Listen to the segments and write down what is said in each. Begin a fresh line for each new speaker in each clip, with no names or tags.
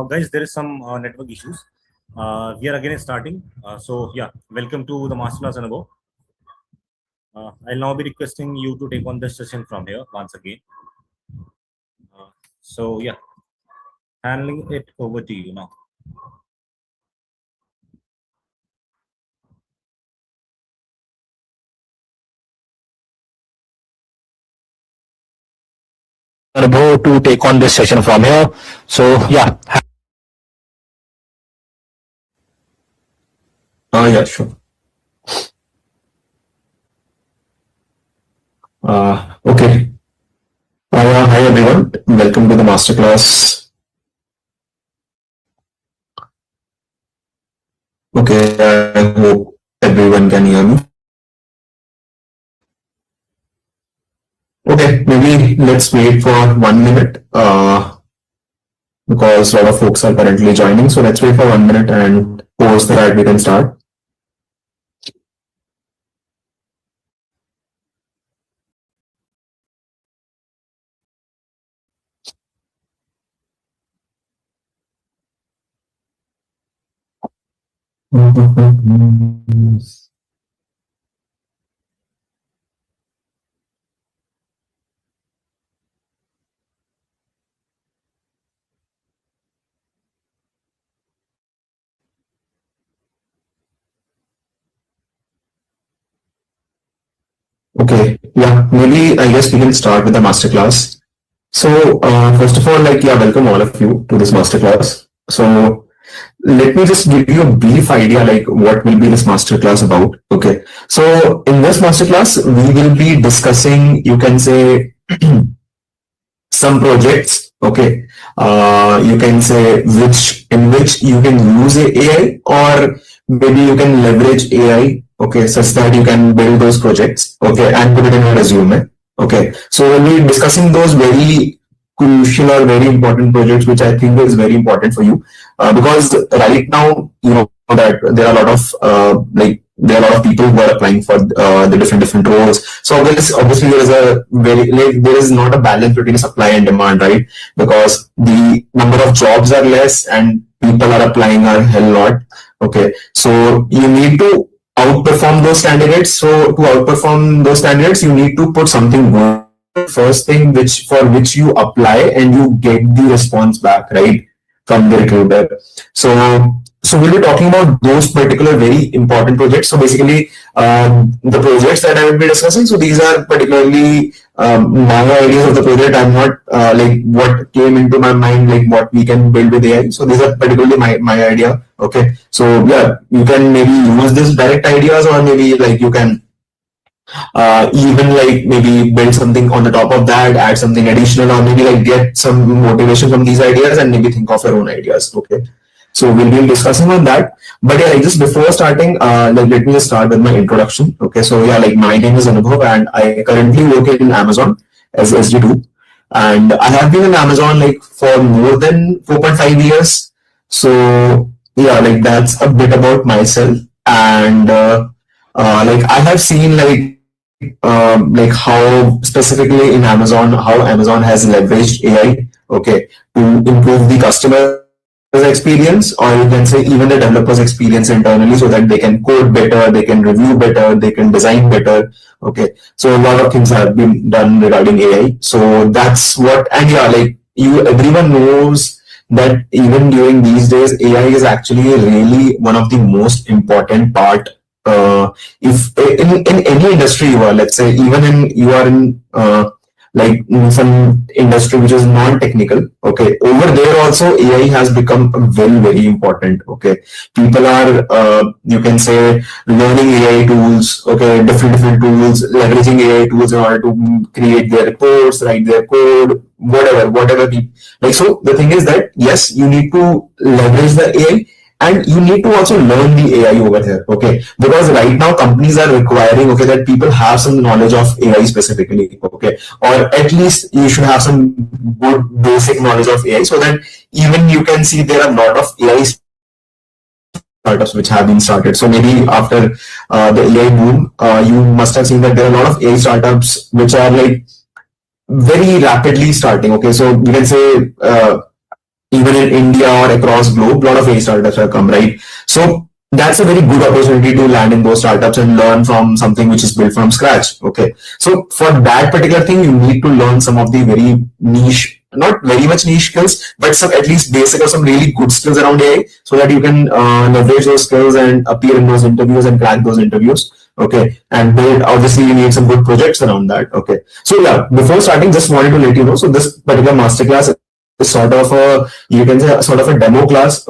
Guys, there is some network issues. We are again starting. So yeah, welcome to the Masterclass Anubhav. I'll now be requesting you to take on this session from here once again. So yeah, handling it over to you now.
Anubhav to take on this session from here. So yeah.
Yeah, sure. Okay. Hi everyone. Welcome to the masterclass. Okay, I hope everyone can hear me. Okay, maybe let's wait for 1 minute because a lot of folks are currently joining. So let's wait for 1 minute and post that we can start. Okay, yeah, maybe I guess we can start with the masterclass. So, first of all, welcome all of you to this masterclass. So, let me just give you a brief idea, like what will be this masterclass about. Okay, so in this masterclass, we will be discussing, you can say, some projects. Okay, you can say which you can use AI, or maybe you can leverage AI. Okay, such that you can build those projects. Okay, and put it in your resume. Okay, so we'll be discussing those very crucial or very important projects, which I think is very important for you, because right now you know that there are a lot of there are a lot of people who are applying for the different roles. So obviously there is a very there is not a balance between supply and demand, right? Because the number of jobs are less and people are applying a hell lot. Okay, so you need to outperform those candidates. So to outperform those candidates, you need to put something good first thing which for which you apply and you get the response back, right, from the recruiter. So we'll be talking about those particular very important projects. So basically, the projects that I will be discussing. So these are particularly my ideas of the project. I'm not like what came into my mind, like what we can build with AI. So these are particularly my idea. Okay. So yeah, you can maybe use this direct ideas, or maybe like you can even like maybe build something on the top of that, add something additional, or maybe like get some motivation from these ideas and maybe think of your own ideas. Okay, so we'll be discussing on that. But yeah, like just before starting, like let me just start with my introduction. Okay, so yeah, like my name is Anubhav and I currently work in Amazon as SD2, and I have been in Amazon like for more than 4.5 years. So yeah, like that's a bit about myself. And like I have seen like how specifically in Amazon, how Amazon has leveraged AI, okay, to improve the customer experience, or you can say even the developers experience internally, so that they can code better, they can review better, they can design better. Okay, so a lot of things have been done regarding AI. So that's what, and yeah, like everyone knows that even during these days, AI is actually really one of the most important part. If in any industry you are, let's say even in you are in like in some industry which is non-technical, okay, over there also AI has become very important. Okay, people are you can say learning AI tools, okay, different tools, leveraging AI tools in order to create their reports, write their code, whatever like. So the thing is that yes, you need to leverage the AI, and you need to also learn the AI over here. Okay, because right now companies are requiring, okay, that people have some knowledge of AI specifically. Okay, or at least you should have some good basic knowledge of AI, so that even you can see there are a lot of AI startups which have been started. So maybe after the AI boom, you must have seen that there are a lot of AI startups which are like very rapidly starting. Okay, so you can say even in India or across globe, a lot of AI startups have come, right? So that's a very good opportunity to land in those startups and learn from something which is built from scratch. Okay. So for that particular thing, you need to learn some of the very niche, not very much niche skills, but some at least basic or some really good skills around AI so that you can leverage those skills and appear in those interviews and crack those interviews. Okay. And build, obviously you need some good projects around that. Okay. So yeah, before starting, just wanted to let you know. So this particular masterclass is sort of a, you can say sort of a demo class.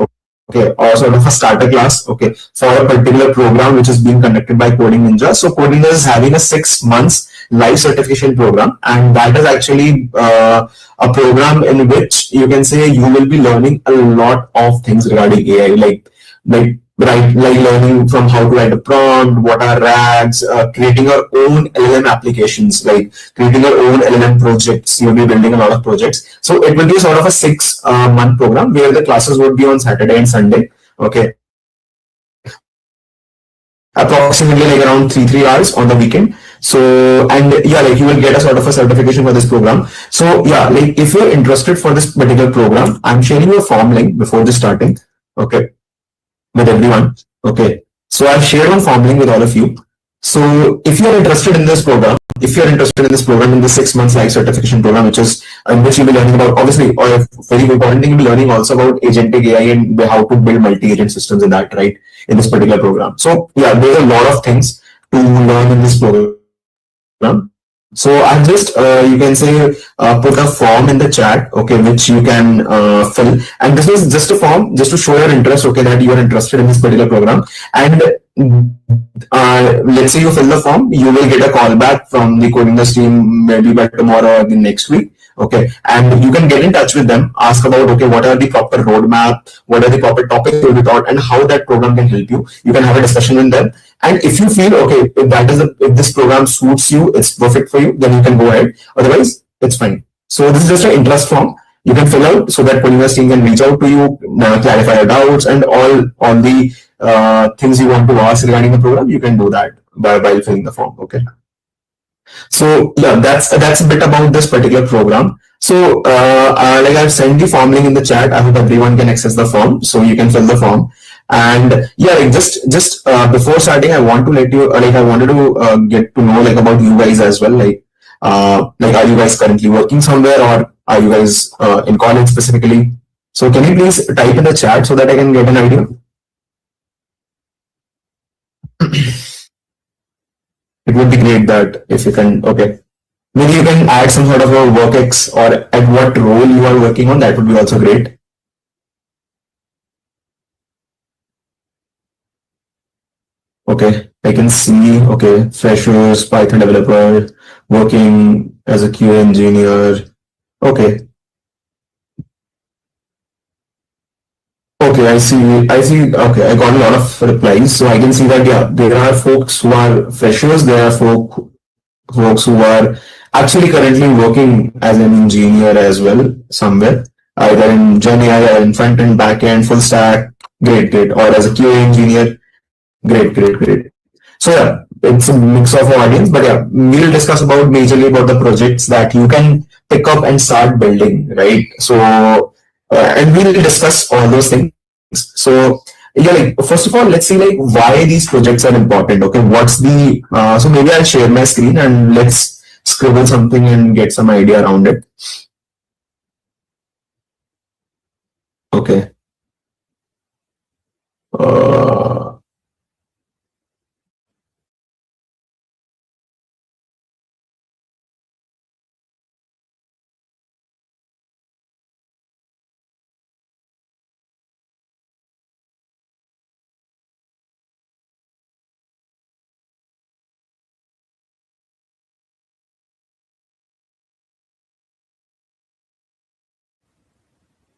Okay, or sort of a starter class, okay, for a particular program which is being conducted by Coding Ninja. So Coding Ninja is having a 6 months live certification program, and that is actually a program in which you can say you will be learning a lot of things regarding AI, like learning from how to write a prompt, what are RAGs, creating our own LLM applications, like creating our own LLM projects. You'll be building a lot of projects. So it will be sort of a 6 month program where the classes would be on Saturday and Sunday. Okay. Approximately like around 3 hours on the weekend. So, and yeah, like you will get a sort of a certification for this program. So yeah, like if you're interested for this particular program, I'm sharing you a form link before this starting. Okay. With everyone. Okay. So I've shared one form link with all of you. So if you're interested in this program, in the 6 months live certification program, which is in which you'll be learning about, obviously, or a very important thing, you'll be learning also about agentic AI and how to build multi-agent systems in that, right? In this particular program. So yeah, there's a lot of things to learn in this program. So I've just, you can say, put a form in the chat, okay, which you can fill. And this is just a form, just to show your interest, okay, that you are interested in this particular program. And let's say you fill the form, you will get a call back from the coding team maybe by tomorrow or the next week. Okay, and you can get in touch with them, ask about, okay, what are the proper roadmap, what are the proper topics to be taught, and how that program can help you. You can have a discussion with them. And if you feel, okay, if this program suits you, it's perfect for you, then you can go ahead. Otherwise, it's fine. So this is just an interest form you can fill out so that coding team can reach out to you, clarify your doubts, and all the things you want to ask regarding the program, you can do that by filling the form. Okay. So yeah, that's a bit about this particular program. So like I've sent the form link in the chat. I hope everyone can access the form, so you can fill the form. And yeah, like just before starting, I want to let you I wanted to get to know like about you guys as well. Like are you guys currently working somewhere, or are you guys in college specifically? So can you please type in the chat so that I can get an idea? It would be great that if you can, okay. Maybe you can add some sort of a work X or at what role you are working on. That would be also great. Okay, I can see, okay, freshers, Python developer, working as a QA engineer. Okay. Okay, I see. Okay, I got a lot of replies. So I can see that, yeah, there are folks who are freshers. There are folks who are actually currently working as an engineer as well somewhere, either in GenAI or in front end, back end, full stack. Great. Or as a QA engineer. Great. So yeah, it's a mix of audience, but yeah, we'll discuss about majorly about the projects that you can pick up and start building, right? So and we'll discuss all those things. So yeah, like first of all, let's see like why these projects are important. Okay, what's the so maybe I'll share my screen and let's scribble something and get some idea around it. Okay.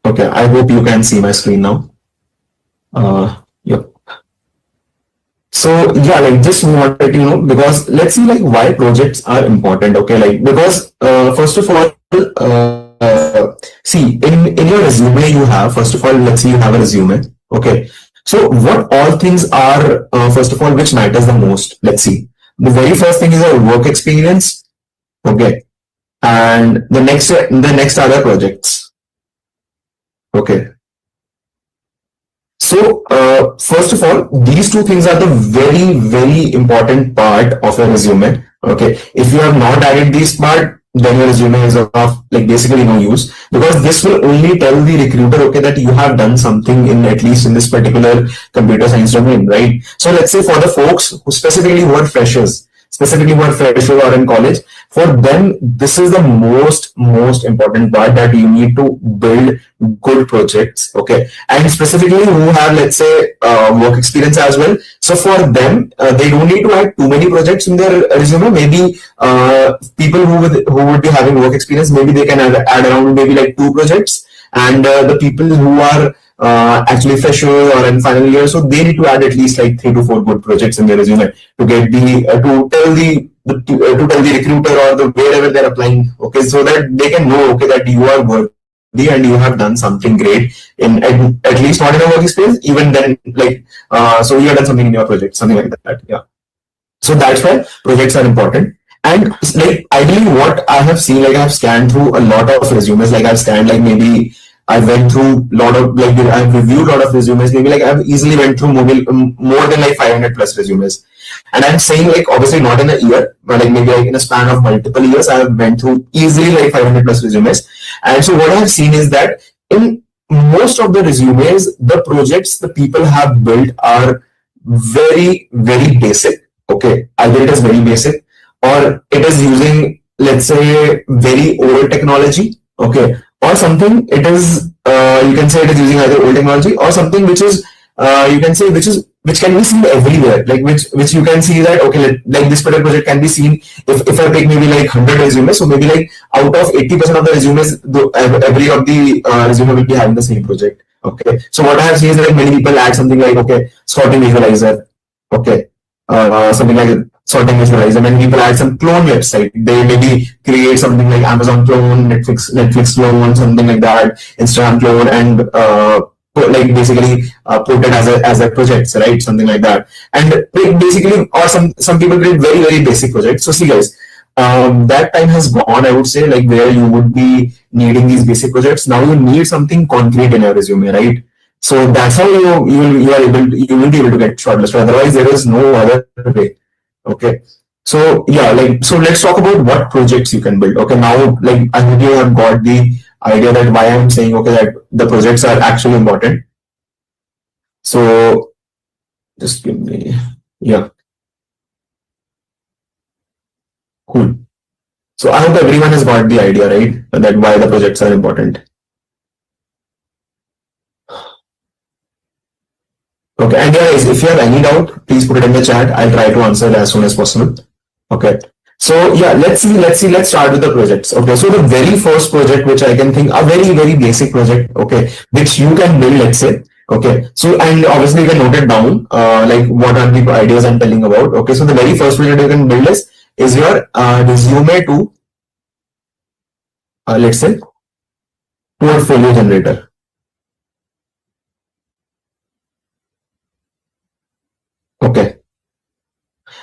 Okay, I hope you can see my screen now. Yep. So yeah, like just wanted to because let's see like why projects are important. Okay, like because first of all, see in your resume you have, first of all, let's say you have a resume. Okay, so what all things are first of all which matters the most? Let's see. The very first thing is a work experience. Okay, and the next are the projects. Okay. So, first of all, these two things are the very, very important part of your resume. Okay. If you have not added this part, then your resume is of like basically no use, because this will only tell the recruiter, okay, that you have done something in at least in this particular computer science domain, right? So let's say for the folks who specifically who are freshers, or in college, for them this is the most important part, that you need to build good projects. Okay. And specifically who have, let's say, work experience as well, so for them, they don't need to add too many projects in their resume. Maybe people who would be having work experience, maybe they can add around maybe like 2 projects, and the people who are actually freshers or in final year, so they need to add at least like 3 to 4 good projects in their resume to get the to tell the recruiter or the wherever they're applying, okay, so that they can know, okay, that you are worthy and you have done something great in at least not in a work experience, even then, like so you have done something in your project, something like that. Yeah. So that's why projects are important. And like ideally, what I have seen, like I've scanned through a lot of resumes, like I've scanned like maybe I went through a lot of, like I've reviewed a lot of resumes, maybe like I've easily went through more than like 500 plus resumes. And I'm saying like obviously not in a year, but like maybe like in a span of multiple years, I have went through easily like 500 plus resumes. And so what I've seen is that in most of the resumes, the projects the people have built are very, very basic. Okay. Either it is very basic or it is using, let's say, very old technology. Okay. Or something it is, you can say it is using either old technology or something which is, you can say which can be seen everywhere, like which you can see that, okay, like this particular project can be seen, if I take maybe like 100 resumes, so maybe like out of 80% of the resumes, every of the resume will be having the same project. Okay. So what I have seen is that many people add something like, okay, sorting visualizer. Okay. Something like sorting visualizer. When people add some clone website, they maybe create something like Amazon clone, Netflix clone, something like that, Instagram clone, and like basically put it as a project, right? Something like that. And basically, or some people create very, very basic projects. So see guys, that time has gone, I would say, like where you would be needing these basic projects. Now you need something concrete in your resume, right? So that's how you will be able to get shortlisted. Otherwise, there is no other way. Okay. So yeah, like so let's talk about what projects you can build. Okay, now like I hope you have got the idea that why I'm saying, okay, that the projects are actually important. So just give me, yeah. Cool. So I hope everyone has got the idea, right? That why the projects are important. Okay, and guys, if you have any doubt, please put it in the chat. I'll try to answer it as soon as possible. Okay. So yeah, let's start with the projects. Okay, so the very first project which I can think, a very, very basic project, okay, which you can build, let's say. Okay, so and obviously you can note it down, like what are the ideas I'm telling about. Okay, so the very first project you can build is your resume to, let's say, portfolio generator. Okay.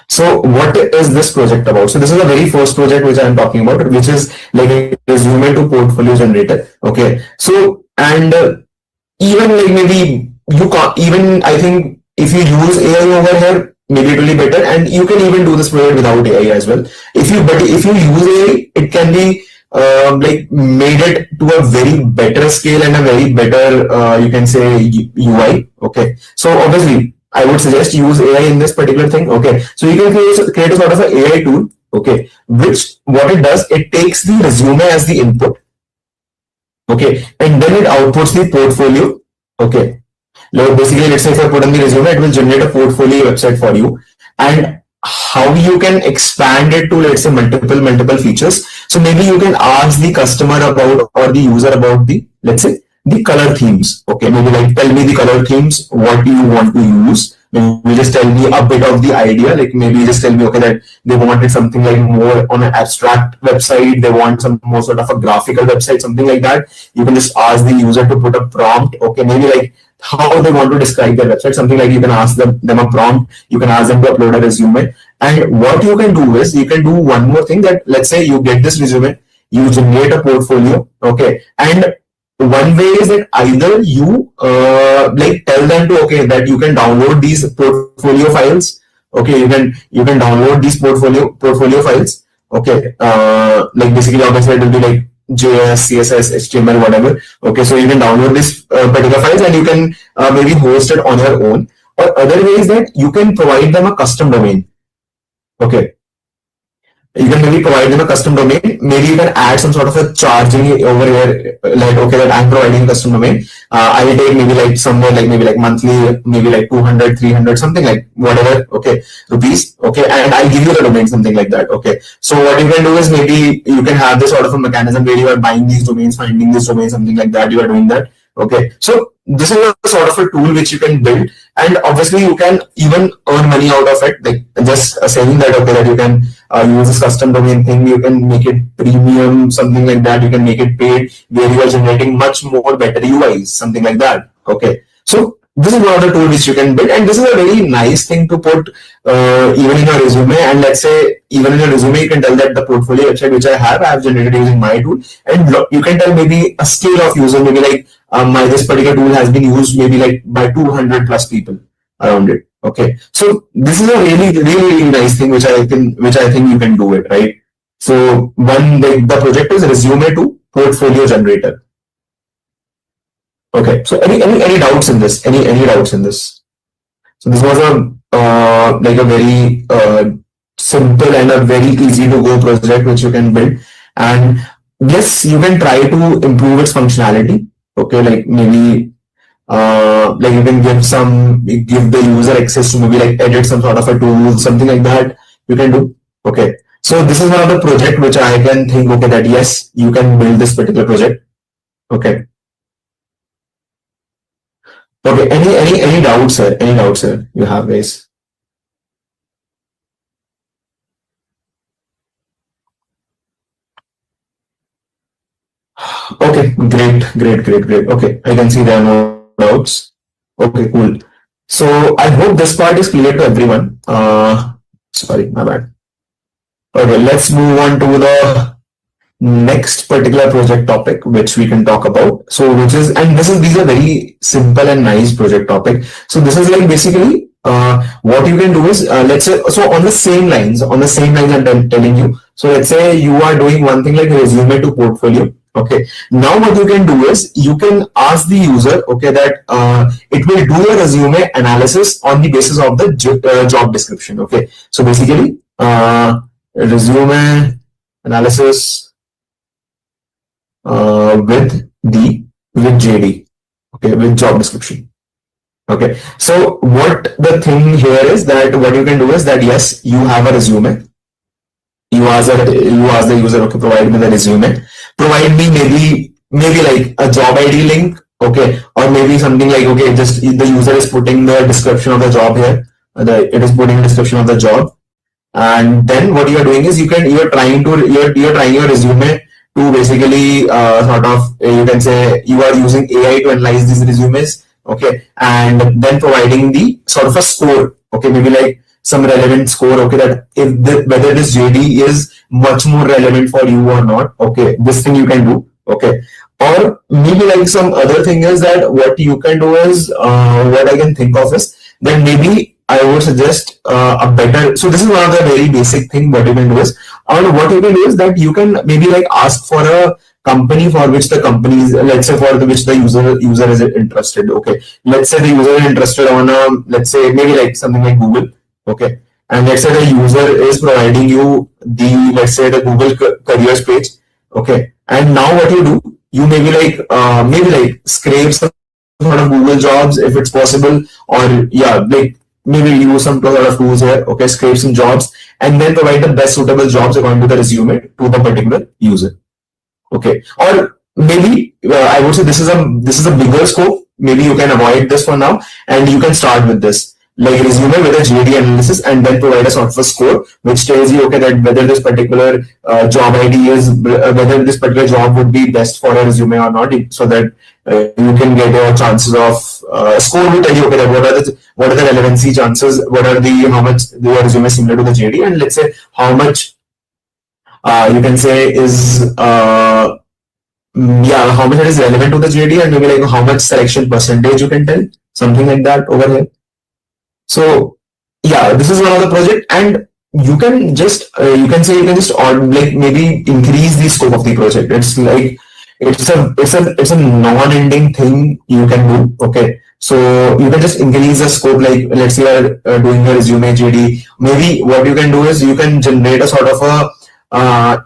So what is this project about? So this is the very first project which I am talking about, which is like a resume to portfolio generator. Okay. So and even like maybe you can't even, I think if you use AI over here, maybe it will be better, and you can even do this project without AI as well. If you use AI, it can be like made it to a very better scale and a very better you can say UI. Okay. So obviously I would suggest use AI in this particular thing. Okay. So you can create a sort of an AI tool. Okay. Which what it does, it takes the resume as the input. Okay. And then it outputs the portfolio. Okay. Now basically, let's say if I put on the resume, it will generate a portfolio website for you. And how you can expand it to, let's say, multiple features. So maybe you can ask the customer about or the user about the, let's say, the color themes. Okay, maybe like tell me the color themes, what do you want to use? Maybe just tell me a bit of the idea, like maybe just tell me, okay, that they wanted something like more on an abstract website, they want some more sort of a graphical website, something like that. You can just ask the user to put a prompt. Okay, maybe like how they want to describe their website, something like you can ask them a prompt, you can ask them to upload a resume. And what you can do is you can do one more thing, that let's say you get this resume, you generate a portfolio. Okay, and one way is that either you like tell them to, okay, that you can download these portfolio files. Okay, you can download these portfolio files. Okay, like basically obviously it will be like JS, CSS, HTML, whatever. Okay, so you can download this particular files and you can maybe host it on your own. Or other way is that you can provide them a custom domain. Okay, you can maybe provide them a custom domain. Maybe you can add some sort of a charging over here, like, okay, that I'm providing a custom domain. I will take maybe like somewhere like maybe like monthly, maybe like 200, 300, something like whatever, okay, rupees. Okay, and I'll give you the domain, something like that. Okay, so what you can do is maybe you can have this sort of a mechanism where you are buying these domains, finding this domain, something like that. You are doing that. Okay, so this is a sort of a tool which you can build, and obviously you can even earn money out of it. Like just saying that, okay, that you can use this custom domain thing, you can make it premium, something like that. You can make it paid, where you are generating much more better UIs, something like that. Okay, so this is one of the tools which you can build, and this is a very nice thing to put even in your resume. And let's say even in your resume you can tell that the portfolio website which I have generated using my tool, and you can tell maybe a scale of user, maybe like this particular tool has been used maybe like by 200 plus people around it. Okay, so this is a really nice thing which I think you can do it, right? So the project is resume to portfolio generator. Okay, so any doubts in this? Any doubts in this? So this was a like a very simple and a very easy to go project which you can build, and yes, you can try to improve its functionality. Okay, like maybe like you can give the user access to maybe like edit some sort of a tool, something like that you can do. Okay, so this is one of the project which I can think, okay, that yes, you can build this particular project. Okay. Okay, any doubts, sir? Any doubts, sir? You have, guys? Okay, great. Okay, I can see there are no doubts. Okay, cool. So I hope this part is clear to everyone. Sorry, my bad. Okay, let's move on to the next particular project topic which we can talk about. So which is, and these are very simple and nice project topic. So this is like basically what you can do is let's say, so on the same lines I'm telling you. So let's say you are doing one thing like resume to portfolio. Okay, now what you can do is you can ask the user, okay, that it will do a resume analysis on the basis of the job description. Okay, so basically resume analysis with JD, okay, with job description. Okay, so what the thing here is that what you can do is that yes, you have a resume. You ask the user, okay, provide me the resume. Provide me maybe like a job ID link, okay, or maybe something like, okay, just the user is putting the description of the job here. It is putting the description of the job, and then what you are doing is you're trying your resume to basically sort of you can say you are using AI to analyze these resumes, okay, and then providing the sort of a score, okay, maybe like some relevant score, okay, that whether this JD is much more relevant for you or not, okay, this thing you can do, okay, or maybe like some other thing is that what you can do is what I can think of is that maybe I would suggest a better. So this is one of the very basic thing. What you can do is, what you can do is that you can maybe like ask for a company for which the company is, let's say for which the user is interested. Okay, let's say the user is interested on let's say maybe like something like Google. Okay, and let's say the user is providing you let's say the Google careers page. Okay, and now what you do, you maybe like scrape some sort of Google jobs if it's possible, or yeah, like maybe use some sort of tools here, okay, scrape some jobs and then provide the best suitable jobs according to the resume to the particular user. Okay, or maybe I would say this is a bigger scope. Maybe you can avoid this for now and you can start with this, like resume with a JD analysis, and then provide a sort of a score which tells you, okay, that whether this particular job ID is whether this particular job would be best for a resume or not, so that you can get your chances of score will tell you, okay, that what are the relevancy chances, what are how much the resume is similar to the JD, and let's say how much you can say is yeah, how much it is relevant to the JD, and maybe like how much selection percentage you can tell, something like that over here. So yeah, this is one of the project, and you can just you can say you can just like maybe increase the scope of the project. It's like it's a non-ending thing you can do. Okay, so you can just increase the scope. Like let's say you're doing a resume JD. Maybe what you can do is you can generate a sort of a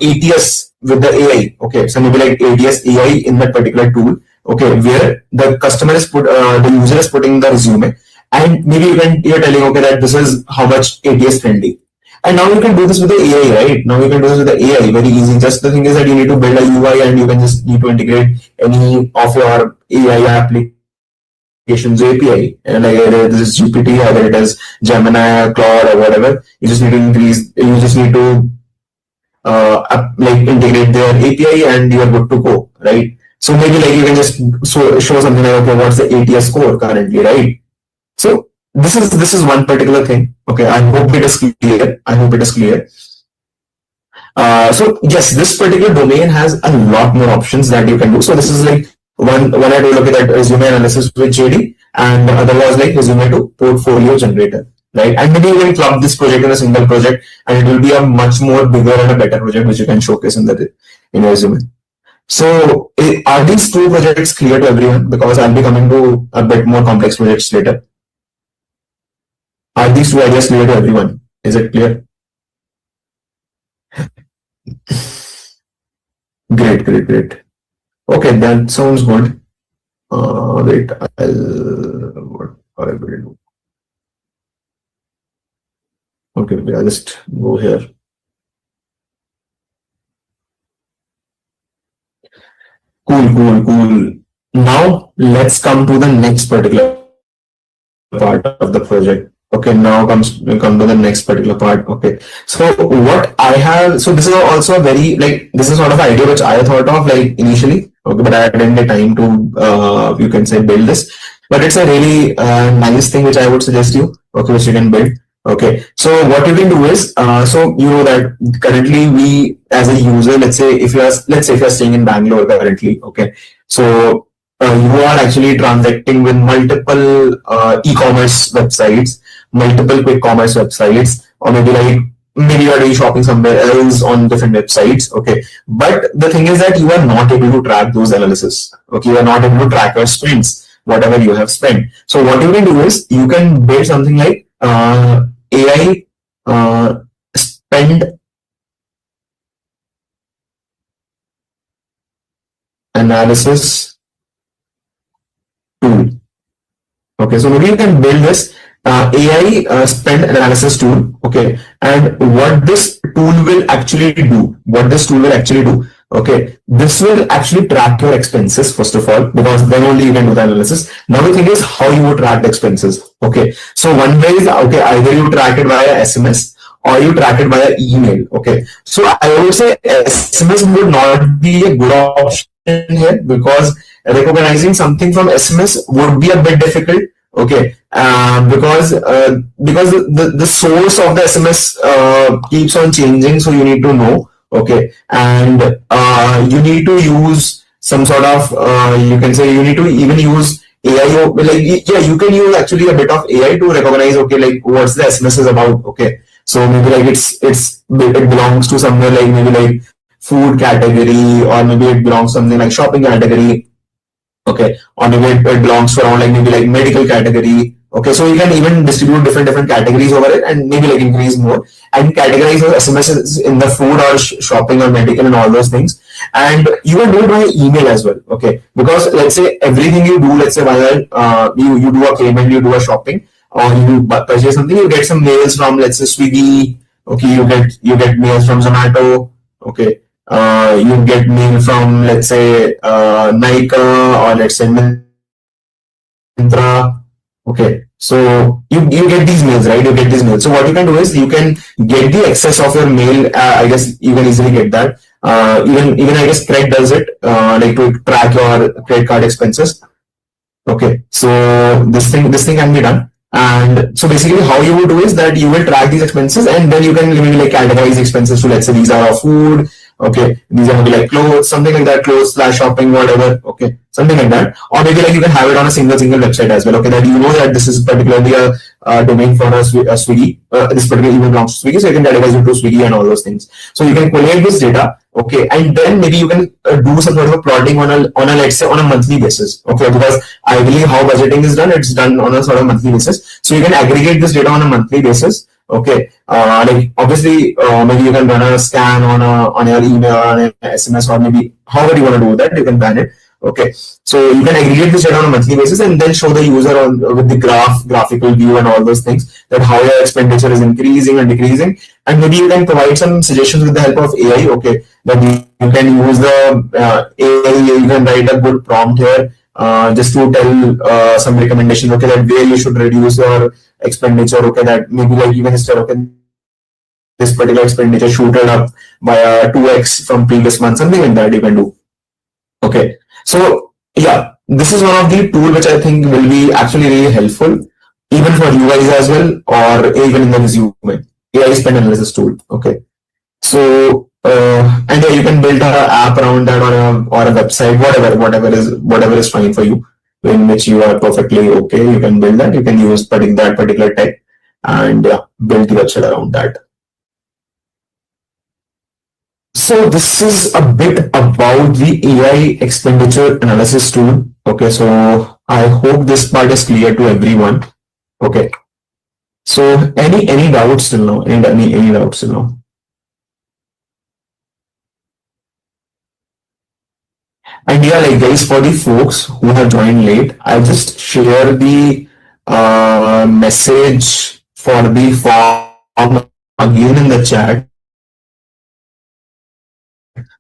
ATS with the AI. Okay, so maybe like ATS AI in that particular tool. Okay, where the customer is the user is putting the resume, and maybe you're telling okay that this is how much ATS friendly. And now you can do this with the AI, right? Now you can do this with the AI very easy. Just the thing is that you need to build a UI, and you can just need to integrate any of your AI applications API, and like either this is GPT, either it is Gemini, Claude, or whatever. You just need to you just need to like integrate their API, and you are good to go, right? So maybe like you can just show something like okay, what's the ATS score currently, right? So this is one particular thing. Okay, I hope it is clear. I hope it is clear. So yes, this particular domain has a lot more options that you can do. So this is like one I will look at resume analysis with JD, and the other was like resume to portfolio generator, right? And maybe you can club this project in a single project, and it will be a much more bigger and a better project which you can showcase in your resume. So are these two projects clear to everyone? Because I'll be coming to a bit more complex projects later. Are these two ideas clear to everyone? Is it clear? Great. Okay, that sounds good. Wait, what I will do. Okay, I'll just go here. Cool. Now let's come to the next particular part of the project. Okay, now come to the next particular part. Okay, so what I have, so this is also a very like this is sort of an idea which I thought of like initially. Okay, but I didn't get time to you can say build this, but it's a really nice thing which I would suggest you. Okay, which you can build. Okay, so what you can do is so you know that currently we as a user, let's say if you're staying in Bangalore currently. Okay, so you are actually transacting with multiple e-commerce websites, multiple quick commerce websites, or maybe you are doing shopping somewhere else on different websites. Okay, but the thing is that you are not able to track those analysis. Okay, you are not able to track your spends, whatever you have spent. So what you can do is you can build something like AI spend analysis tool. Okay, so maybe you can build this AI spend analysis tool. Okay, and what this tool will actually do, okay, this will actually track your expenses first of all, because then only you can do the analysis. Now the thing is how you would track the expenses. Okay, so one way is okay, either you track it via SMS or you track it via email. Okay, so I would say SMS would not be a good option here, because recognizing something from SMS would be a bit difficult. Okay, because the source of the SMS keeps on changing, so you need to know. Okay, and you need to use some sort of you can say you need to even use AI. Like yeah, you can use actually a bit of AI to recognize okay like what's the SMS is about. Okay, so maybe like it belongs to somewhere like maybe like food category, or maybe it belongs to something like shopping category. Okay, or maybe it belongs to around like maybe like medical category. Okay, so you can even distribute different categories over it, and maybe like increase more and categorize those SMSs in the food or shopping or medical and all those things. And you can do it by email as well. Okay, because let's say everything you do, let's say via you do a payment, you do a shopping, or you purchase something, you get some mails from let's say Swiggy. Okay, you get mails from Zomato. Okay, you get mail from let's say Nika, or let's say Myntra. Okay, so you get these mails, right? You get these mails. So what you can do is you can get the excess of your mail. I guess you can easily get that. Even I guess Cred does it, like to track your credit card expenses. Okay, so this thing can be done. And so basically how you would do is that you will track these expenses, and then you can maybe like categorize expenses to let's say these are of food, Okay, these are maybe like clothes, something like that, clothes slash shopping, whatever. Okay, something like that. Or maybe like you can have it on a single website as well. Okay, that you know that this is particularly a domain for a Swiggy. This particular email belongs to Swiggy, so you can categorize it to Swiggy and all those things. So you can collate this data. Okay, and then maybe you can do some sort of a plotting on a let's say on a monthly basis. Okay, because I believe how budgeting is done, it's done on a sort of monthly basis. So you can aggregate this data on a monthly basis. Okay, like obviously maybe you can run a scan on your email or on an SMS, or maybe however you want to do that, you can plan it. Okay, so you can aggregate this data on a monthly basis and then show the user on with the graphical view and all those things, that how your expenditure is increasing and decreasing. And maybe you can provide some suggestions with the help of AI. Okay, that you can use the AI, you can write a good prompt here just to tell some recommendations. Okay, that where you should reduce your expenditure. Okay, that maybe like even instead, okay, this particular expenditure shooted up by a 2x from previous month, something like that you can do. Okay, so yeah, this is one of the tool which I think will be actually really helpful even for you guys as well, or even in the resume. AI spend analysis tool. Okay, so and yeah, you can build an app around that, or a website, whatever is fine for you, in which you are perfectly okay. You can build that. You can use that particular tech and build the website around that. So this is a bit about the AI expenditure analysis tool. Okay, so I hope this part is clear to everyone. Okay, so any doubts till now? Any doubts till now? And yeah, like guys, for the folks who have joined late, I just share the message for the form again in the chat.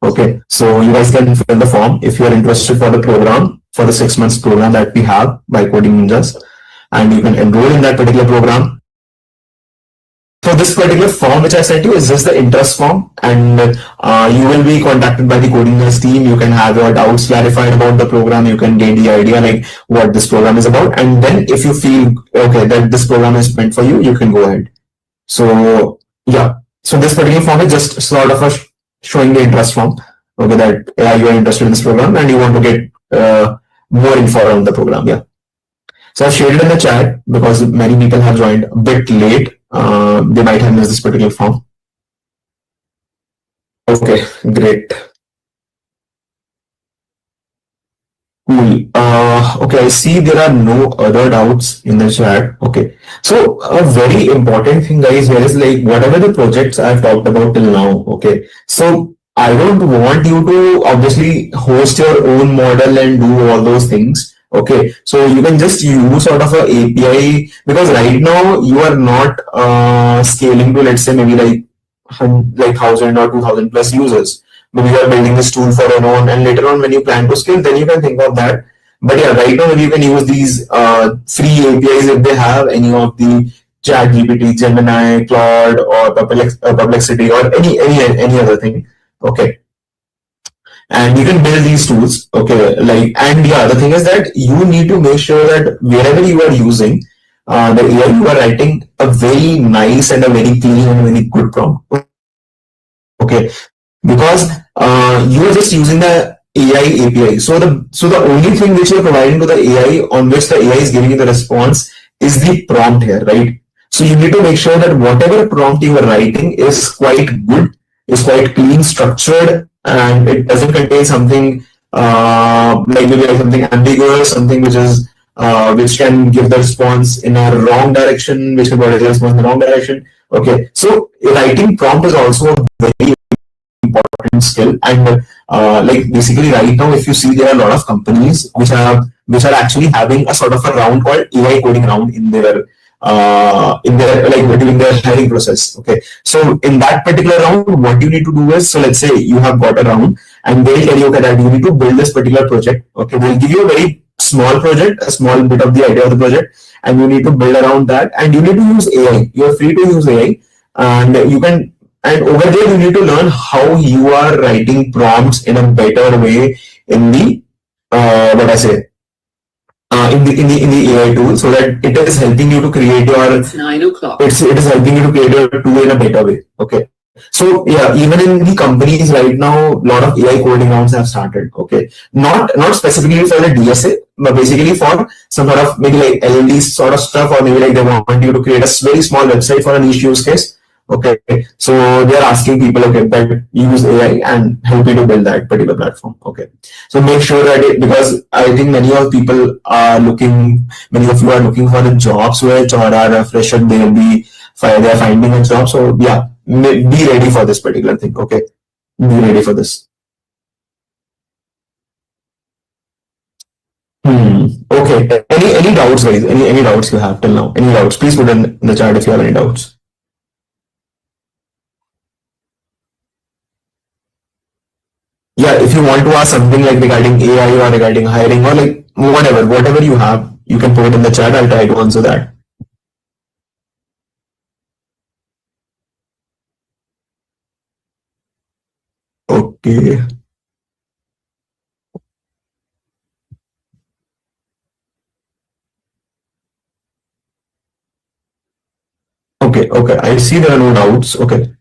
Okay, so you guys can fill the form if you are interested for the program, for the 6 months program that we have by Coding Ninjas, and you can enroll in that particular program. So this particular form which I sent you is just the interest form, and you will be contacted by the Coding Ninjas team. You can have your doubts clarified about the program. You can gain the idea like what this program is about, and then if you feel okay that this program is meant for you, you can go ahead. So yeah, so this particular form is just sort of a showing the interest form. Okay, that yeah, you are interested in this program and you want to get more info on the program. Yeah. So I've shared it in the chat because many people have joined a bit late. They might have missed this particular form. Okay, great. Cool. Okay, I see there are no other doubts in the chat. Okay, so a very important thing, guys, here is like whatever the projects I've talked about till now. Okay, so I don't want you to obviously host your own model and do all those things. Okay, so you can just use sort of a API, because right now you are not scaling to, let's say, maybe like 1,000 or 2,000 plus users. Maybe you are building this tool for your own, and later on when you plan to scale, then you can think of that. But yeah, right now maybe you can use these free APIs if they have any of the ChatGPT, Gemini, Claude, or Perplexity, or any other thing. Okay, and you can build these tools. Okay, like, and yeah, the thing is that you need to make sure that wherever you are using the AI, you are writing a very nice and a very clean and very good prompt. Okay, because you are just using the AI API. So the only thing which you are providing to the AI, on which the AI is giving you the response, is the prompt here, right? So you need to make sure that whatever prompt you are writing is quite good, is quite clean, structured, and it doesn't contain something like maybe like something ambiguous, something which is which can give the response in a wrong direction, which can provide the response in the wrong direction. Okay, so writing prompt is also a very important skill. And like basically right now, if you see, there are a lot of companies which are actually having a sort of a round called AI coding round in their like during their hiring process. Okay, so in that particular round, what you need to do is, so let's say you have got a round and they'll tell you, okay, that you need to build this particular project. Okay, they'll give you a very small project, a small bit of the idea of the project, and you need to build around that, and you need to use AI. You're free to use AI, and you can, and over there you need to learn how you are writing prompts in a better way in the what I say in the AI tool, so that it is helping you to create your,
It's 9 o'clock.
It is helping you to create your tool in a better way. Okay, So yeah, even in the companies right now, a lot of AI coding rounds have started. Okay, not specifically for the DSA, but basically for some sort of maybe like LLD sort of stuff, or maybe like they want you to create a very small website for a niche use case. Okay, so they're asking people, okay, that use AI and help you to build that particular platform. Okay, so make sure that because I think many of you are looking for the job switch or are a fresher, they're finding a job. So yeah, be ready for this particular thing. Okay, be ready for this. Okay. Any doubts, guys? Any doubts you have till now? Any doubts? Please put in the chat if you have any doubts. Yeah, if you want to ask something like regarding AI or regarding hiring or like whatever you have, you can put it in the chat. I'll try to answer that. Okay. Okay. I see there are no doubts. Okay.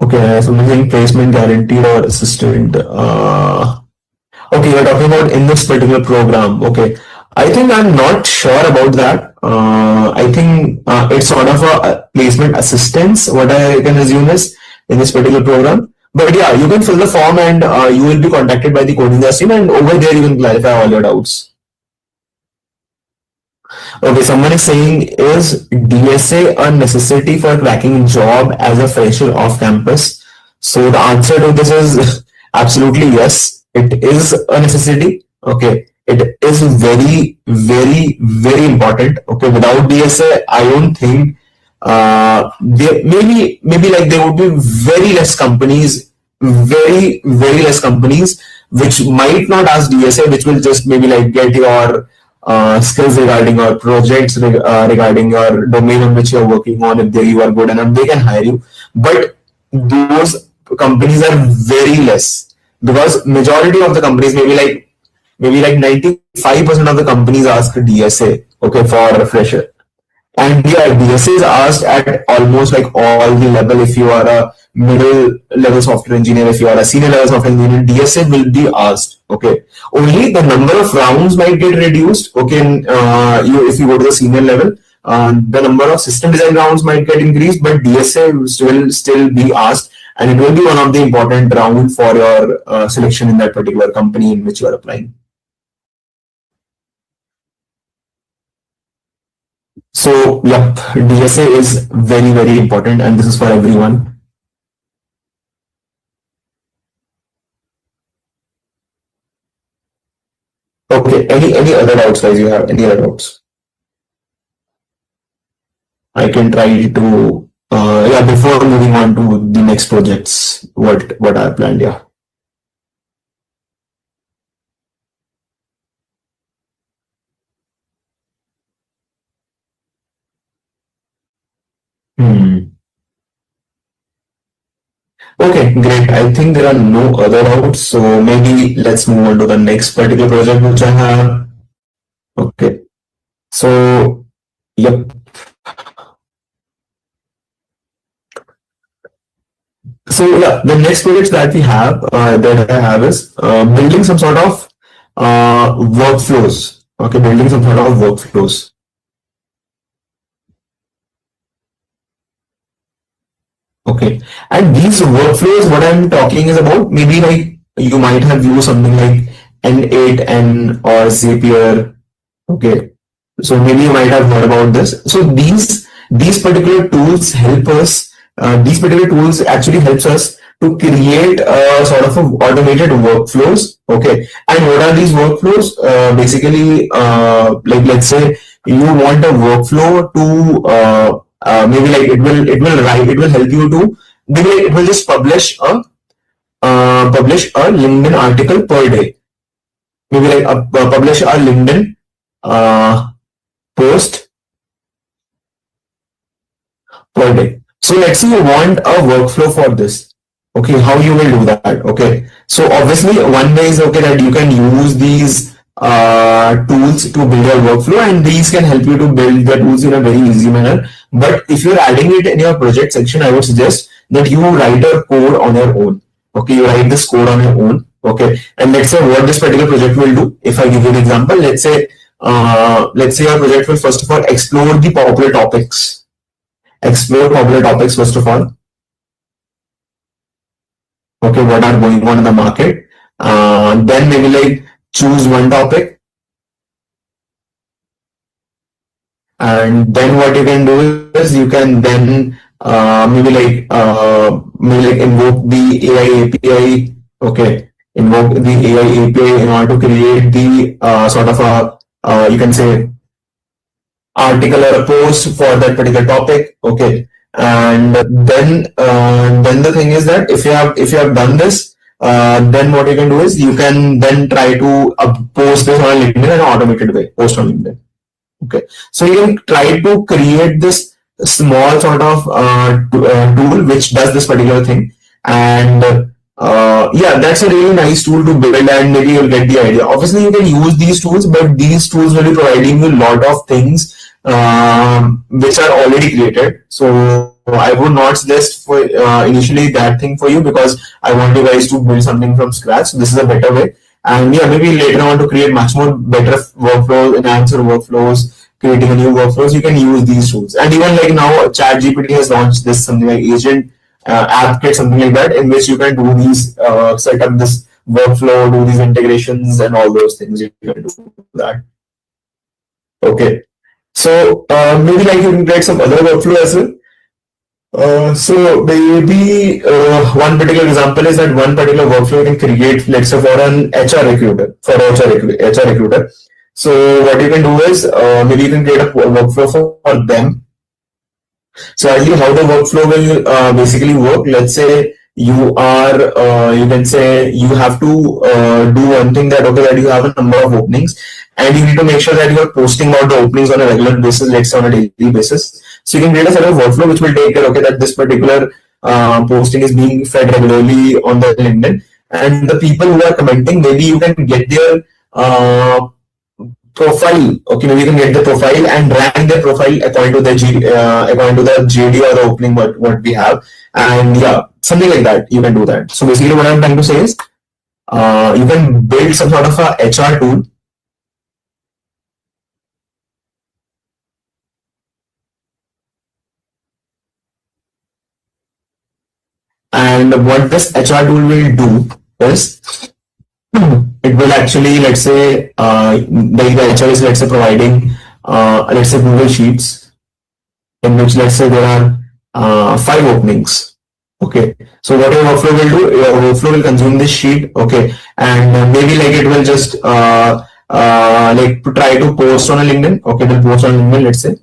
Okay. So missing placement guaranteed or assistant. Okay, you're talking about in this particular program. Okay. I think I'm not sure about that. I think it's sort of a placement assistance, what I can assume is in this particular program. But yeah, you can fill the form and you will be contacted by the coding team, and over there you can clarify all your doubts. Okay, someone is saying, is DSA a necessity for cracking job as a fresher off campus? So the answer to this is absolutely yes. It is a necessity. Okay, it is very important. Okay, without DSA, I don't think there maybe like there would be very less companies which might not ask DSA, which will just maybe like get your skills regarding your projects, regarding your domain on which you're working on. If you are good enough, they can hire you. But those companies are very less, because majority of the companies, maybe like 95% of the companies ask DSA, okay, for a fresher. And yeah, DSA is asked at almost like all the level. If you are a middle level software engineer, if you are a senior level software engineer, DSA will be asked. Okay, only the number of rounds might get reduced. Okay, if you go to the senior level, the number of system design rounds might get increased, but DSA will still be asked, and it will be one of the important round for your selection in that particular company in which you are applying. So, yep, DSA is very important, and this is for everyone. Okay, any other doubts, guys? You have any other doubts? I can try to yeah, before moving on to the next projects, what I planned, yeah. Okay, great. I think there are no other doubts, so maybe let's move on to the next particular project which I have. Okay, so yep. So yeah, the next project that I have is building some sort of workflows. Okay, building some sort of workflows. Okay, and these workflows, what I'm talking is about, maybe like you might have used something like N8N or Zapier. Okay, so maybe you might have heard about this. So these particular tools help us. These particular tools actually helps us to create sort of automated workflows. Okay, and what are these workflows? Basically, like let's say you want a workflow to maybe like it will help you to, maybe it will just publish a LinkedIn article per day. Maybe like publish a LinkedIn post per day. So let's say you want a workflow for this. Okay, how you will do that? Okay, so obviously one way is, okay, that you can use these tools to build your workflow, and these can help you to build the tools in a very easy manner. But if you're adding it in your project section, I would suggest that you write a code on your own. Okay, you write this code on your own. Okay, and let's say what this particular project will do. If I give you an example, let's say your project will first of all explore the popular topics. Explore popular topics first of all. Okay, what are going on in the market. Then maybe like choose one topic, and then what you can do is you can then maybe like invoke the AI API. Okay, invoke the AI API in order to create the sort of a you can say article or a post for that particular topic. Okay, and then the thing is that if you have done this, then what you can do is you can then try to post this on LinkedIn in an automated way. Post on LinkedIn. Okay, so you can try to create this small sort of tool which does this particular thing, and yeah, that's a really nice tool to build, and maybe you'll get the idea. Obviously, you can use these tools, but these tools will be providing you a lot of things which are already created. So I would not suggest for initially that thing for you, because I want you guys to build something from scratch. This is a better way. And yeah, maybe later on to create much more better workflows, enhance your workflows, creating a new workflows, you can use these tools. And even like now, ChatGPT has launched this something like agent app kit, something like that, in which you can do these, set up this workflow, do these integrations, and all those things. You can do that. Okay. So maybe like you can create some other workflow as well. So maybe one particular example is that one particular workflow you can create, let's say for an HR recruiter, HR recruiter. So what you can do is maybe you can create a workflow for them. So ideally, how the workflow will basically work. Let's say you can say you have to do one thing, that okay, that you have a number of openings, and you need to make sure that you are posting about the openings on a regular basis, let's say on a daily basis. So you can create a set of workflow which will take care, okay, that this particular posting is being fed regularly on the LinkedIn, and the people who are commenting, maybe you can get their profile. Okay, maybe you can get the profile and rank their profile according to the JD or the opening what we have, and yeah, something like that. You can do that. So basically, what I'm trying to say is, you can build some sort of a HR tool. And what this HR tool will do is, it will actually, let's say, the HR is, let's say, providing, let's say, Google Sheets, in which, let's say, there are 5 openings. Okay, so what your workflow will do, your workflow will consume this sheet. Okay, and maybe like it will just like to try to post on a LinkedIn. Okay, they'll post on LinkedIn, let's say.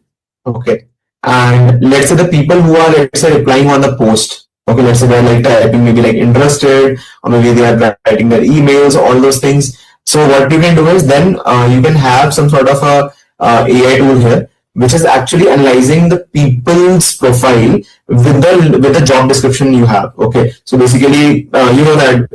Okay, and let's say the people who are, let's say, replying on the post. Okay, let's say they're like typing maybe like interested, or maybe they are writing their emails, all those things. So what you can do is then you can have some sort of a AI tool here, which is actually analyzing the people's profile with the job description you have. Okay, so basically you know that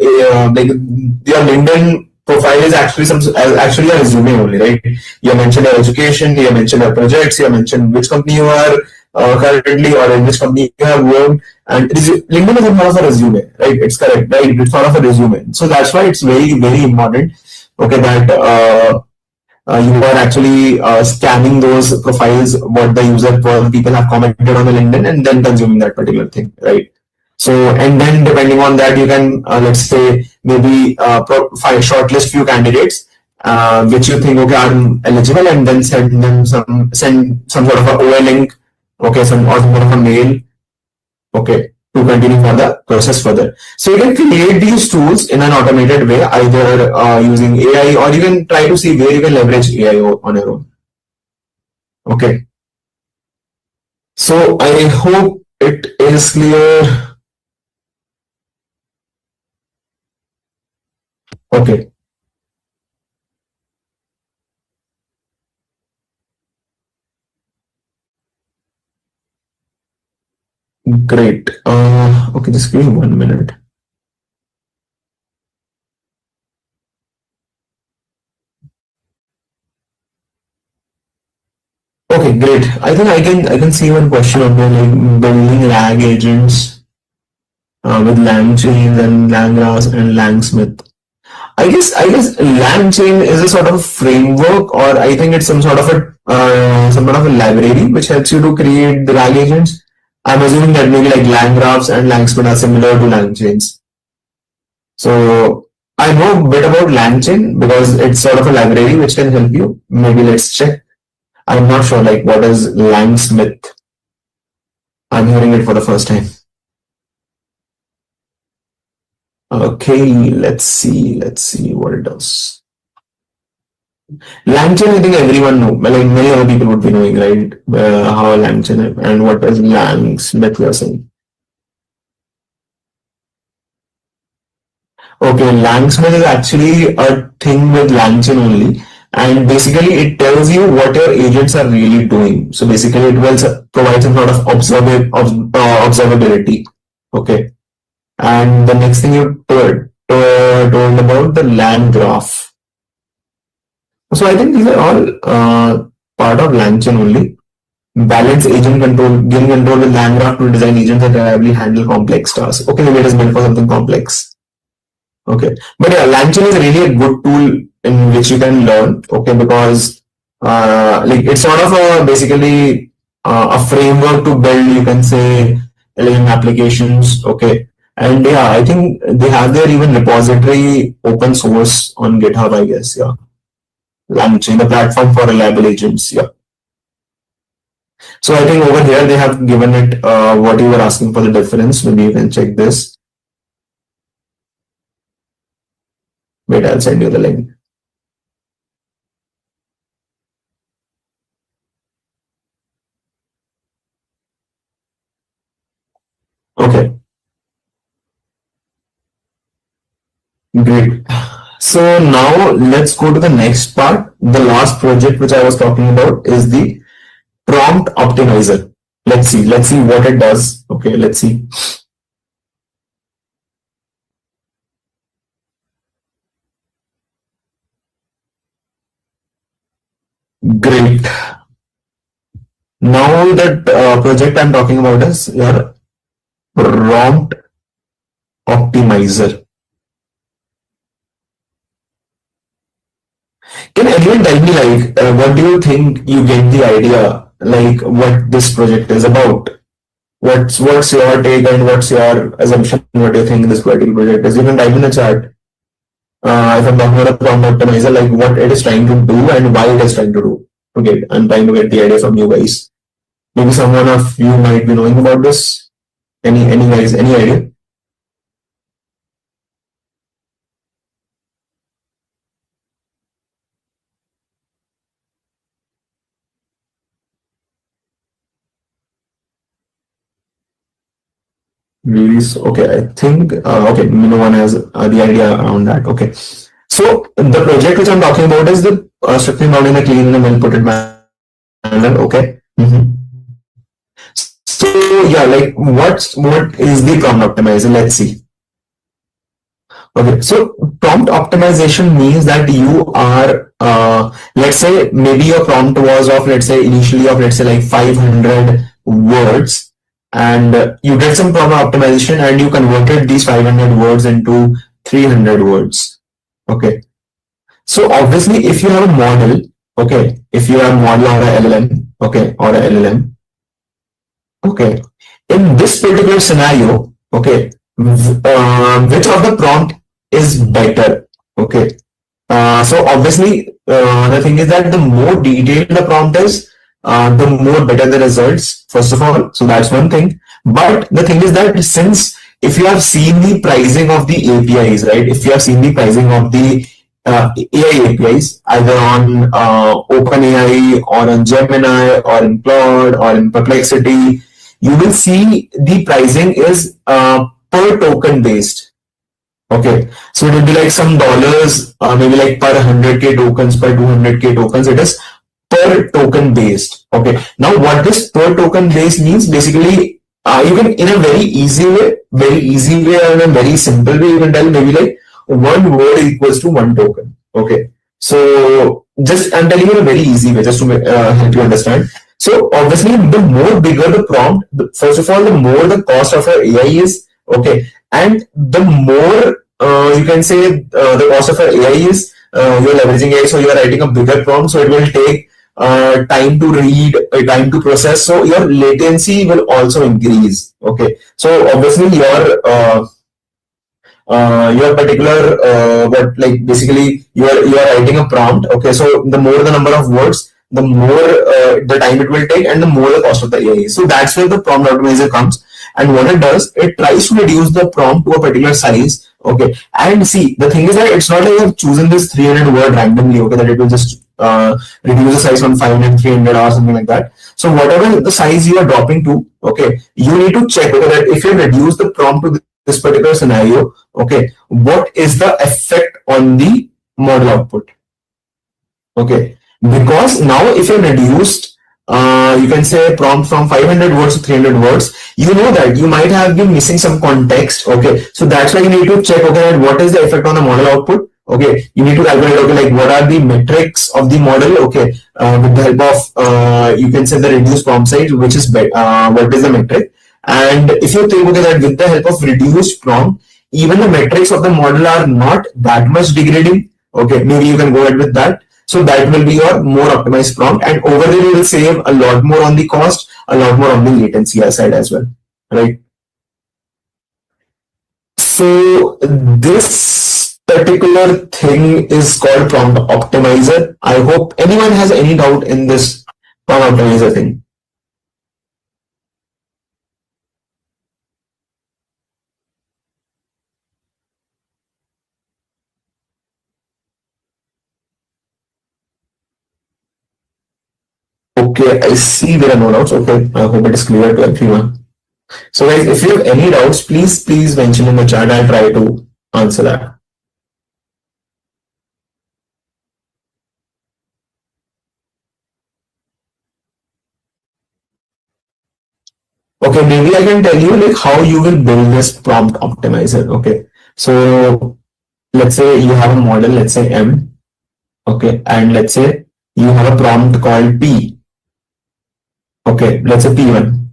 like your LinkedIn profile is actually a resume only, right? You mentioned your education, you mentioned your projects, you mentioned which company you are currently, or in which company you have worked, and LinkedIn is more of a resume, right? It's correct, right? It's sort of a resume. So that's why it's very, very important, okay, that you are actually scanning those profiles, what the people have commented on the LinkedIn, and then consuming that particular thing, right? So, and then depending on that, you can let's say maybe shortlist few candidates which you think, okay, are eligible, and then send some sort of a OA link, okay, some sort of a mail, okay, to continue for the process further. So you can create these tools in an automated way, either using AI, or you can try to see where you can leverage AI on your own. Okay. So I hope it is clear. Okay. Great. Okay, just give me 1 minute. Okay, great. I think I can see one question of like building lag agents with LangChain and LangGraph and LangSmith. I guess LangChain is a sort of framework, or I think it's some sort of a library which helps you to create the lag agents. I'm assuming that maybe like LangGraphs and LangSmith are similar to LangChains. So I know a bit about LangChain because it's sort of a library which can help you. Maybe let's check. I'm not sure like what is LangSmith. I'm hearing it for the first time. Okay, let's see what it does. LangChain, I think everyone know, like many other people would be knowing, right? How LangChain and what is LangSmith we are saying. Okay, LangSmith is actually a thing with LangChain only, and basically it tells you what your agents are really doing. So basically it will provide some sort of observability. Okay. And the next thing you told about the land graph. So I think these are all part of LangChain only. Balance agent control, gain control with land graph to design agents that reliably handle complex tasks. Okay, maybe it is meant for something complex. Okay, but yeah, LangChain is really a good tool in which you can learn. Okay, because like it's sort of basically a framework to build, you can say, LLM applications. Okay. And yeah, I think they have their even repository open source on GitHub, I guess. Yeah. LangChain, the platform for reliable agents. Yeah. So I think over here they have given it what you were asking for the difference. Maybe you can check this. Wait, I'll send you the link. Okay. Great. So now let's go to the next part. The last project which I was talking about is the prompt optimizer. Let's see what it does. Okay, let's see. Great. Now that project I'm talking about is your prompt optimizer. Can anyone tell me like what do you think you get the idea like what this project is about? What's your take and what's your assumption? What do you think this particular project is? You can type in the chat. If I'm talking about a prompt optimizer, like what it is trying to do and why it is trying to do. Okay, I'm trying to get the idea from you guys. Maybe someone of you might be knowing about this. Any guys, any idea? Really? Okay, I think okay, no one has the idea around that. Okay, so the project which I'm talking about is the structuring down in a clean and well-put manner. Okay. So yeah, like what is the prompt optimizer? Let's see. Okay, so prompt optimization means that you are, let's say maybe your prompt was of, let's say initially of, let's say like 500 words, and you did some prompt optimization and you converted these 500 words into 300 words. Okay. So obviously if you have a model, okay, if you have a model or a LLM, okay, or a LLM, okay, in this particular scenario, okay, which of the prompt is better? Okay, so obviously the thing is that the more detailed the prompt is, the more better the results, first of all. So that's one thing. But the thing is that since if you have seen the pricing of the APIs, right, if you have seen the pricing of the AI APIs either on OpenAI or on Gemini or in Claude or in Perplexity, you will see the pricing is per token based. Okay, so it will be like some dollars, maybe like per 100k tokens, per 200k tokens. It is per token based. Okay, now what this per token based means, basically, you can in a very easy way and a very simple way, you can tell maybe like one word equals to one token. Okay, so just I'm telling you in a very easy way just to help you understand. So obviously, the more bigger the prompt, first of all, the more the cost of our AI is. Okay, and the more you can say the cost of our AI is, you're leveraging AI, so you're writing a bigger prompt, so it will take time to read, time to process. So your latency will also increase. Okay, so obviously your particular what like basically you are writing a prompt. Okay, so the more the number of words, the more the time it will take, and the more the cost of the AI. So that's where the prompt optimizer comes. And what it does, it tries to reduce the prompt to a particular size. Okay, and see, the thing is that it's not like you have chosen this 300 word randomly. Okay, that it will just reduce the size from 500 300 or something like that. So whatever the size you are dropping to, okay, you need to check, okay, that if you reduce the prompt to this particular scenario, okay, what is the effect on the model output? Okay, because now if you reduced you can say prompt from 500 words to 300 words, you know that you might have been missing some context. Okay, so that's why you need to check, okay, what is the effect on the model output. Okay, you need to calculate, okay, like what are the metrics of the model. Okay, with the help of you can say the reduced prompt size, which is what is the metric. And if you think, okay, that with the help of reduced prompt, even the metrics of the model are not that much degrading. Okay, maybe you can go ahead with that. So that will be your more optimized prompt, and over there you will save a lot more on the cost, a lot more on the latency side as well, right? So this particular thing is called prompt optimizer. I hope anyone has any doubt in this prompt optimizer thing. Okay, I see there are no doubts. Okay, I hope it is clear to everyone. So guys, if you have any doubts, please mention in the chat. I'll try to answer that. Okay, maybe I can tell you like how you will build this prompt optimizer. Okay, so let's say you have a model, let's say M. Okay, and let's say you have a prompt called P. Okay, let's say P1.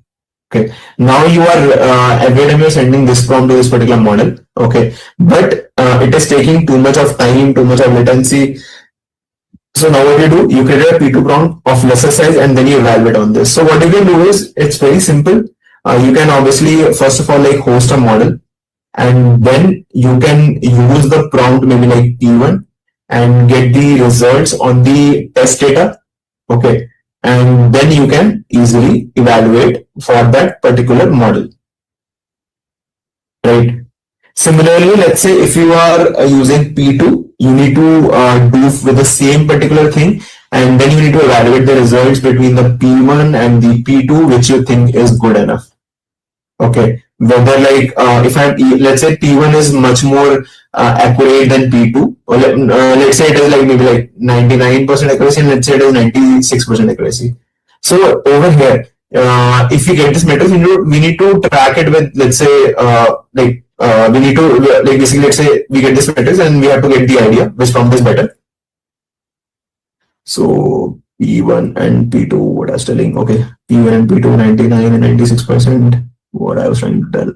Okay, now you are every time you're sending this prompt to this particular model. Okay, but it is taking too much of time, too much of latency. So now what you do, you create a P2 prompt of lesser size and then you evaluate on this. So what you can do is, it's very simple. You can obviously, first of all, like host a model, and then you can use the prompt maybe like P1 and get the results on the test data. Okay, and then you can easily evaluate for that particular model, right? Similarly, let's say if you are using P2, you need to do with the same particular thing, and then you need to evaluate the results between the P1 and the P2, which you think is good enough. Okay, whether like if I'm let's say P1 is much more accurate than P2, or let's say it is like maybe like 99% accuracy, and let's say it is 96% accuracy. So over here, if we get this metric, we need to track it with, let's say we need to like basically, let's say we get this metric and we have to get the idea which prompt is better. So P1 and P2, what I was telling, okay, P1 and P2 99 and 96%. What I was trying to tell.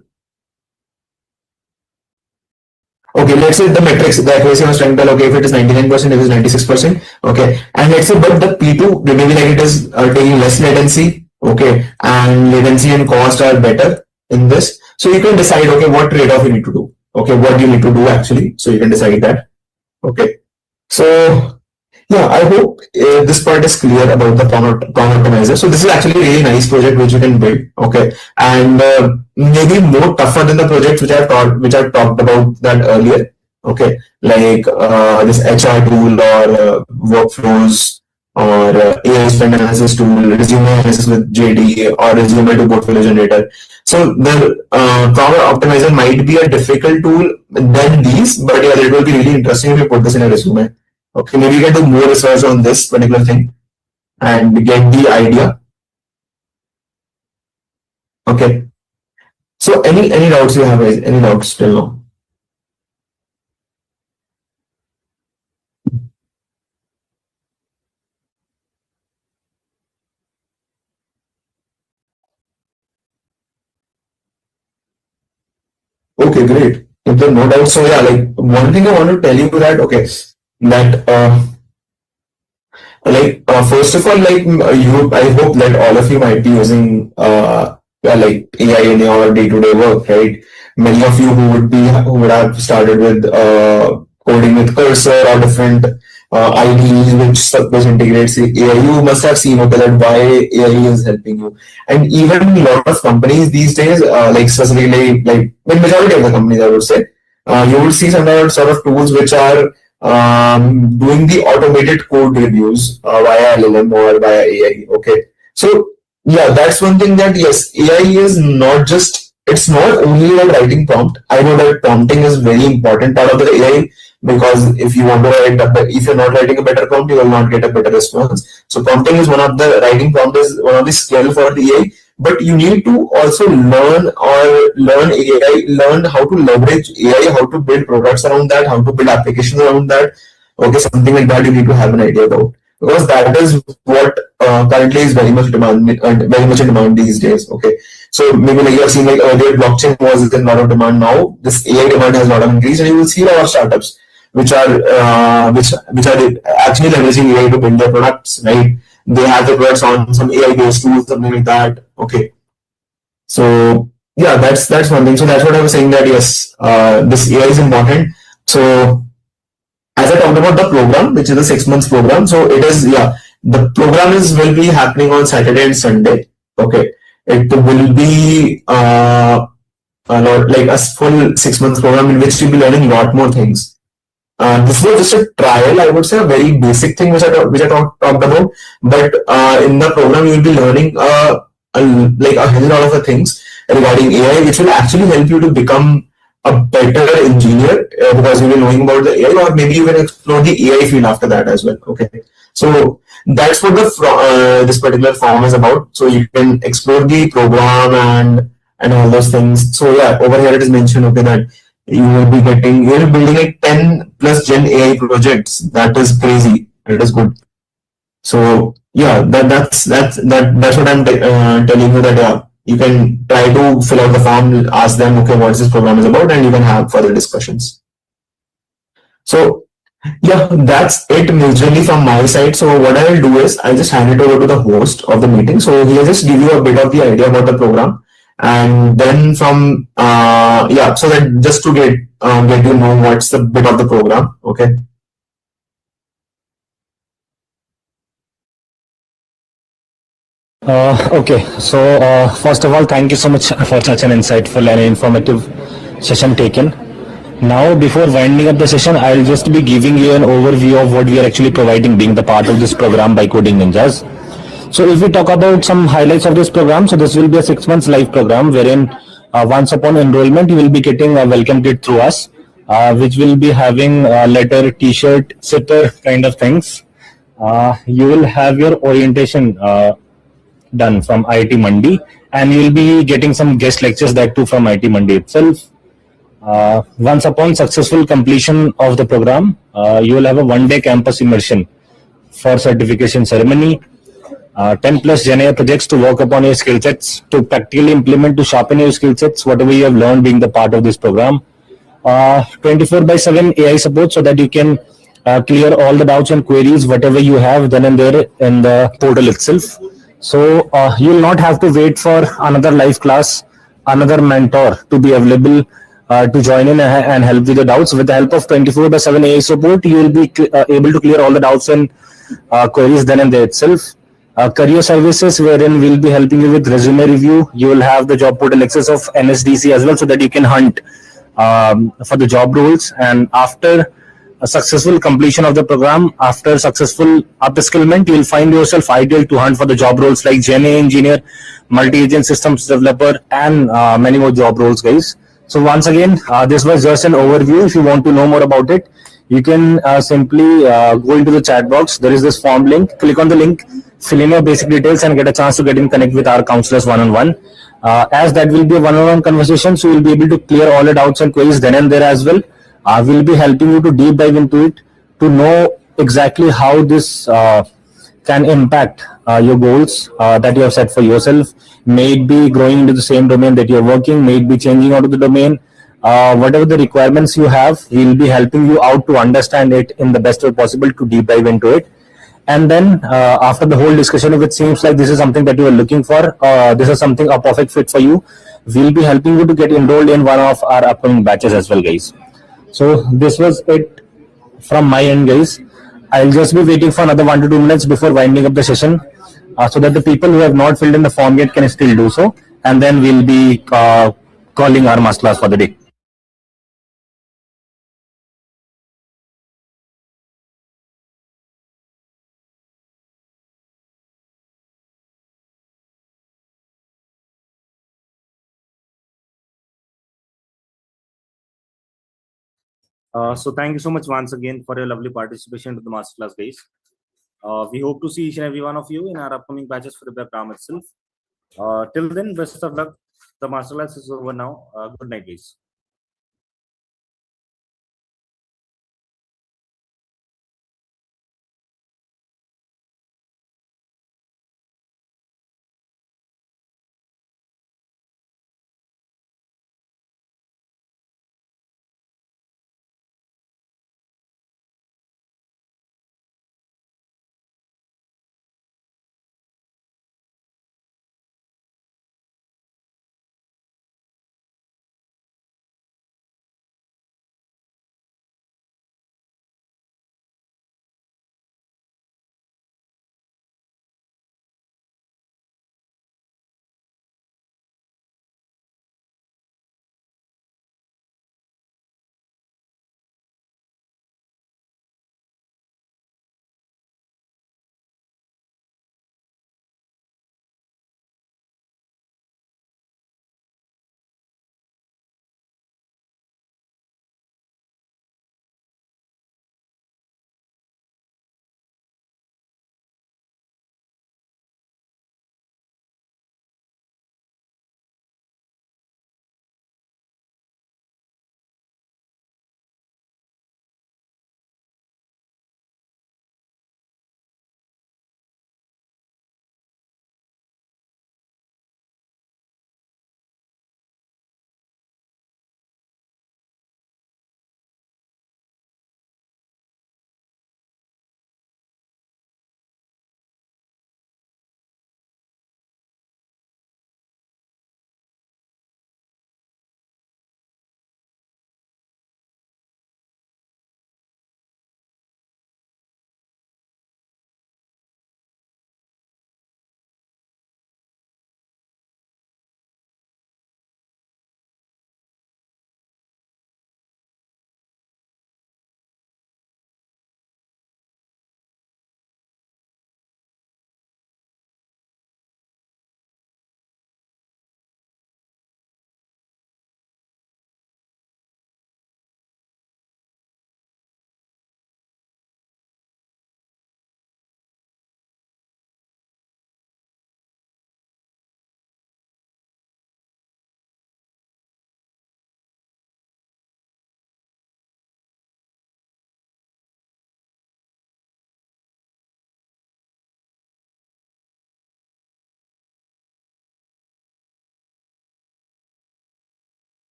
Okay, let's say the metrics, the accuracy was trying to tell, okay, if it is 99%, if it is 96%, okay, and let's say, but the P2, maybe like it is taking less latency, okay, and latency and cost are better in this. So you can decide, okay, what trade-off you need to do, okay, what you need to do actually, so you can decide that, okay. So yeah, I hope this part is clear about the prompt optimizer. So this is actually a really nice project which you can build. Okay, and maybe more tougher than the projects which I've talked about that earlier. Okay, like this HR tool or workflows or AI spend analysis tool, resume analysis with JD or resume to portfolio generator. So the prompt optimizer might be a difficult tool than these, but yeah, it will be really interesting if you put this in a resume. Okay, maybe you can do more research on this particular thing and get the idea. Okay. So any doubts you have, guys? Any doubts till now? Okay, great. If there are no doubt, so yeah, like one thing I want to tell you that okay, that first of all, you, I hope that all of you might be using like AI in your day-to-day work, right? Many of you who would have started with coding with Cursor or different IDEs which integrates AI. You must have seen okay that why AI is helping you, and even a lot of companies these days, like specifically like in majority of the companies, I would say, you will see some sort of tools which are doing the automated code reviews via LLM or via AI. Okay, so yeah, that's one thing that yes, AI is not just, it's not only about writing prompt. I know that prompting is very important part of the AI because if you want to write if you're not writing a better prompt, you will not get a better response. So prompting is one of the writing prompt is one of the skill for the AI, but you need to also learn AI, learn how to leverage AI, how to build products around that, how to build applications around that. Okay, something like that you need to have an idea about because that is what currently is very much in demand these days. Okay, so maybe like you have seen like earlier blockchain was in a lot of demand. Now this AI demand has a lot of increase, and you will see a lot of startups which are actually leveraging AI to build their products. Right, they have their products on some AI based tools, something like that. Okay, so yeah, that's one thing. So that's what I was saying that yes, this AI is important. So as I talked about the program, which is a 6 months program, so it is, yeah, the program is will be happening on Saturday and Sunday. Okay, it will be a lot like a full 6 months program in which you'll be learning a lot more things. This was just a trial, I would say, a very basic thing talked about. But in the program, you will be learning like a hell lot of the things regarding AI, which will actually help you to become a better engineer because you will be knowing about the AI, or maybe you can explore the AI field after that as well. Okay, so that's what this particular form is about. So you can explore the program and all those things. So yeah, over here it is mentioned okay that you will be building like 10 plus Gen AI projects. That is crazy. It is good. So yeah, that's what I'm telling you that yeah, you can try to fill out the form, ask them okay what this program is about, and you can have further discussions. So yeah, that's it majorly from my side. So what I will do is I'll just hand it over to the host of the meeting. So he'll just give you a bit of the idea about the program, and then from yeah, so that just to get you know what's the bit of the program. Okay.
Okay, so first of all, thank you so much for such an insightful and informative session taken. Now, before winding up the session, I'll just be giving you an overview of what we are actually providing being the part of this program by Coding Ninjas. So if we talk about some highlights of this program, so this will be a 6 months live program wherein once upon enrollment, you will be getting a welcome kit through us, which will be having a letter, t-shirt, sitter kind of things. You will have your orientation done from IIT Mandi, and you will be getting some guest lectures that too from IIT Mandi itself. Once upon successful completion of the program, you will have a one-day campus immersion for certification ceremony, 10 plus GenAI projects to work upon your skill sets, to practically implement, to sharpen your skill sets, whatever you have learned being the part of this program. 24/7 AI support so that you can clear all the doubts and queries, whatever you have then and there in the portal itself. So you will not have to wait for another live class, another mentor to be available to join in and help with the doubts. With the help of 24/7 AI support, you will be able to clear all the doubts and queries then and there itself. Career services wherein we'll be helping you with resume review. You will have the job portal access of NSDC as well so that you can hunt for the job roles, and after a successful completion of the program, after successful upskillment, you will find yourself ideal to hunt for the job roles like GenAI engineer, multi-agent systems developer, and many more job roles, guys. So once again, this was just an overview. If you want to know more about it, you can simply go into the chat box. There is this form link. Click on the link, fill in your basic details, and get a chance to get in connect with our counselors one-on-one. As that will be a one-on-one conversation, so you'll be able to clear all the doubts and queries then and there as well. We'll be helping you to deep dive into it to know exactly how this can impact your goals that you have set for yourself. May it be growing into the same domain that you're working, may it be changing out of the domain, whatever the requirements you have, we'll be helping you out to understand it in the best way possible, to deep dive into it. And then after the whole discussion, if it seems like this is something that you are looking for, this is something a perfect fit for you, we'll be helping you to get enrolled in one of our upcoming batches as well, guys. So this was it from my end, guys. I'll just be waiting for another 1 to 2 minutes before winding up the session, so that the people who have not filled in the form yet can still do so, and then we'll be calling our masterclass for the day.
So thank you so much once again for your lovely participation to the masterclass, guys. We hope to see each and every one of you in our upcoming batches for the program itself. Till then, best of luck. The masterclass is over now. Good night, guys.